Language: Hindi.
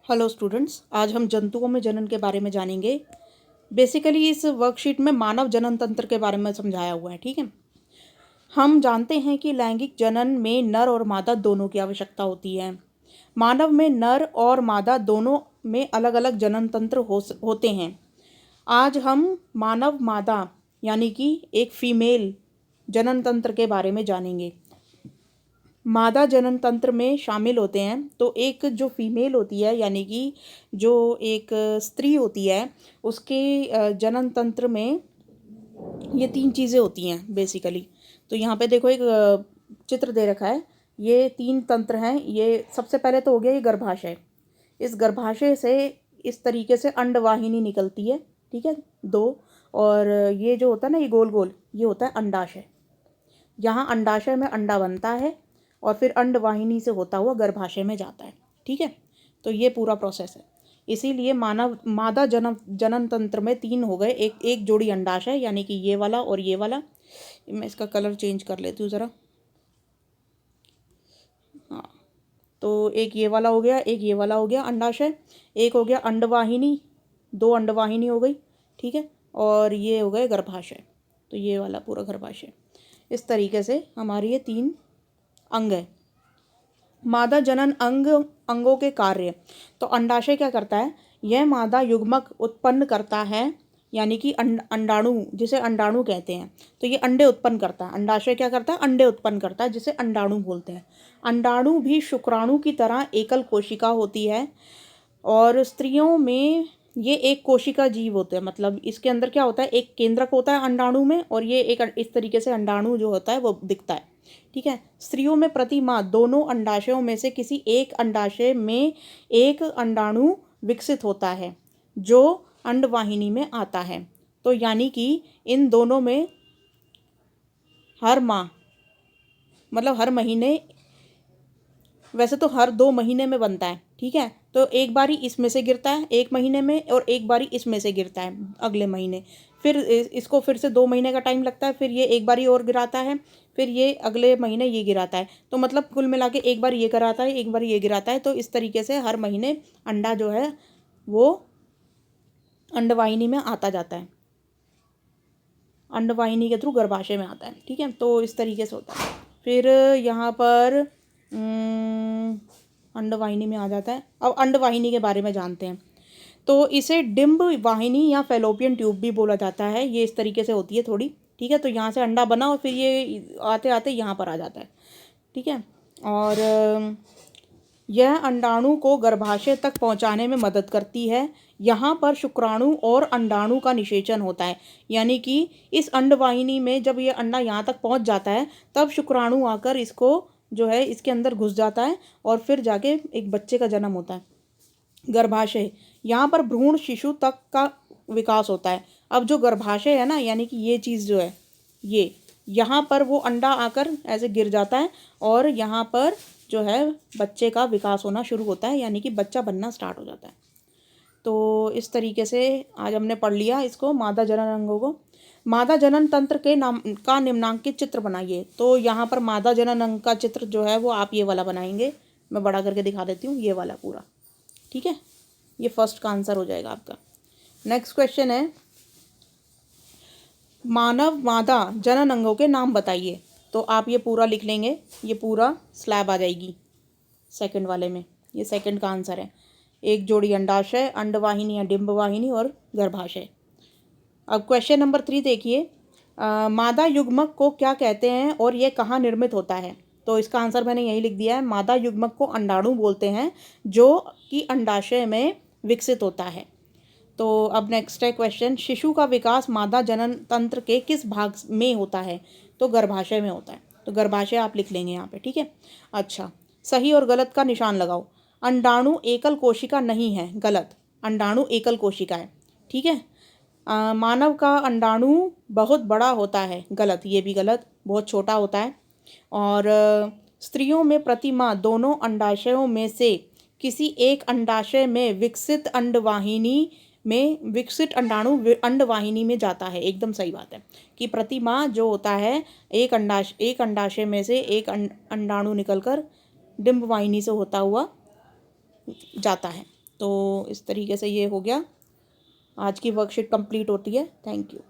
हेलो स्टूडेंट्स, आज हम जंतुओं में जनन के बारे में जानेंगे। बेसिकली इस वर्कशीट में मानव जनन तंत्र के बारे में समझाया हुआ है। ठीक है, हम जानते हैं कि लैंगिक जनन में नर और मादा दोनों की आवश्यकता होती है। मानव में नर और मादा दोनों में अलग अलग जनन तंत्र होते हैं। आज हम मानव मादा यानी कि एक फीमेल जनन तंत्र के बारे में जानेंगे। मादा जनन तंत्र में शामिल होते हैं तो एक जो फीमेल होती है यानी कि जो एक स्त्री होती है, उसके जनन तंत्र में ये 3 चीज़ें होती हैं बेसिकली। तो यहाँ पे देखो एक चित्र दे रखा है, ये 3 तंत्र हैं। ये सबसे पहले तो हो गया ये गर्भाशय। इस गर्भाशय से इस तरीके से अंडवाहिनी निकलती है। ठीक है, 2। और ये जो होता है ना, ये गोल गोल, ये होता है अंडाशय। यहाँ अंडाशय में अंडा बनता है और फिर अंडवाहिनी से होता हुआ गर्भाशय में जाता है। ठीक है, तो ये पूरा प्रोसेस है। इसीलिए मादा जनन तंत्र में 3 हो गए। एक जोड़ी अंडाशय यानी कि ये वाला और ये वाला। मैं इसका कलर चेंज कर लेती हूँ ज़रा। हाँ, तो एक ये वाला हो गया, एक ये वाला हो गया अंडाशय, एक हो गया अंडवाहिनी, 2 अंडवाहिनी हो गई। ठीक है, और ये हो गए गर्भाशय, तो ये वाला पूरा गर्भाशय। इस तरीके से हमारी ये 3 अंग है। मादा जनन अंगों के कार्य। तो अंडाशय क्या करता है, यह मादा युग्मक उत्पन्न करता है यानी कि अंडाणु, जिसे अंडाणु कहते हैं। तो ये अंडे उत्पन्न करता है। अंडाशय क्या करता है, अंडे उत्पन्न करता है, जिसे अंडाणु बोलते हैं। अंडाणु भी शुक्राणु की तरह एकल कोशिका होती है और स्त्रियों में ये एक कोशिका जीव होते हैं। मतलब इसके अंदर क्या होता है, एक केंद्रक होता है अंडाणु में और ये एक इस तरीके से अंडाणु जो होता है वो दिखता है। ठीक है, स्त्रियों में प्रति माह दोनों अंडाशयों में से किसी एक अंडाशय में एक अंडाणु विकसित होता है जो अंडवाहिनी में आता है। तो यानी कि इन दोनों में हर माह, मतलब हर महीने, वैसे तो हर 2 महीने में बनता है। ठीक है, तो एक बारी इसमें से गिरता है 1 महीने में और एक बारी इसमें से गिरता है अगले महीने। फिर इसको फिर से 2 महीने का टाइम लगता है, फिर ये एक बारी और गिराता है, फिर ये अगले महीने ये गिराता है। तो मतलब कुल मिला के एक बार ये गिराता है, एक बार ये गिराता है। तो इस तरीके से हर महीने अंडा जो है वो अंडवाहिनी में आता जाता है, अंडवाहिनी के थ्रू गर्भाशय में आता है। ठीक है, तो इस तरीके से होता है। फिर यहाँ पर अंडवाहिनी में आ जाता है। अब अंडवाहिनी के बारे में जानते हैं। तो इसे डिंब वाहिनी या फैलोपियन ट्यूब भी बोला जाता है। ये इस तरीके से होती है थोड़ी। ठीक है, तो यहाँ से अंडा बना और फिर ये आते आते यहाँ पर आ जाता है। ठीक है, और यह अंडाणु को गर्भाशय तक पहुँचाने में मदद करती है। यहाँ पर शुक्राणु और अंडाणु का निषेचन होता है, यानी कि इस अंडवाहिनी में जब ये अंडा यहाँ तक पहुँच जाता है तब शुक्राणु आकर इसको जो है इसके अंदर घुस जाता है और फिर जाके एक बच्चे का जन्म होता है। गर्भाशय, यहाँ पर भ्रूण शिशु तक का विकास होता है। अब जो गर्भाशय है ना, यानी कि ये चीज़ जो है, ये यहाँ पर वो अंडा आकर ऐसे गिर जाता है और यहाँ पर जो है बच्चे का विकास होना शुरू होता है, यानी कि बच्चा बनना स्टार्ट हो जाता है। तो इस तरीके से आज हमने पढ़ लिया इसको, मादा जनन अंगों को। मादा जनन तंत्र के नाम का निम्नांकित चित्र बनाइए। तो यहाँ पर मादा जनन अंग का चित्र जो है वो आप ये वाला बनाएंगे। मैं बड़ा करके दिखा देती हूँ, ये वाला पूरा। ठीक है, ये फर्स्ट का आंसर हो जाएगा आपका। नेक्स्ट क्वेश्चन है, मानव मादा जनन अंगों के नाम बताइए। तो आप ये पूरा लिख लेंगे, ये पूरा स्लैब आ जाएगी सेकंड वाले में। ये सेकंड का आंसर है। एक जोड़ी अंडाशय, अंडवाहिनी या डिंबवाहिनी और गर्भाशय। अब क्वेश्चन नंबर 3 देखिए, मादा युग्मक को क्या कहते हैं और ये कहाँ निर्मित होता है। तो इसका आंसर मैंने यही लिख दिया है, मादा युग्मक को अंडाणु बोलते हैं जो कि अंडाशय में विकसित होता है। तो अब नेक्स्ट है क्वेश्चन, शिशु का विकास मादा जनन तंत्र के किस भाग में होता है। तो गर्भाशय में होता है। तो गर्भाशय आप लिख लेंगे यहाँ पे। ठीक है, अच्छा, सही और गलत का निशान लगाओ। अंडाणु एकल कोशिका नहीं है, गलत। अंडाणु एकल कोशिका है। ठीक है, मानव का अंडाणु बहुत बड़ा होता है, गलत। ये भी गलत, बहुत छोटा होता है। और स्त्रियों में प्रति माह दोनों अंडाशयों में से किसी एक अंडाशय में विकसित अंडाणु अंडवाहिनी में जाता है। एकदम सही बात है कि प्रति माह जो होता है एक अंडाशय में से एक अंडाणु निकलकर डिंबवाहिनी से होता हुआ जाता है। तो इस तरीके से ये हो गया, आज की वर्कशीट कंप्लीट होती है। Thank you.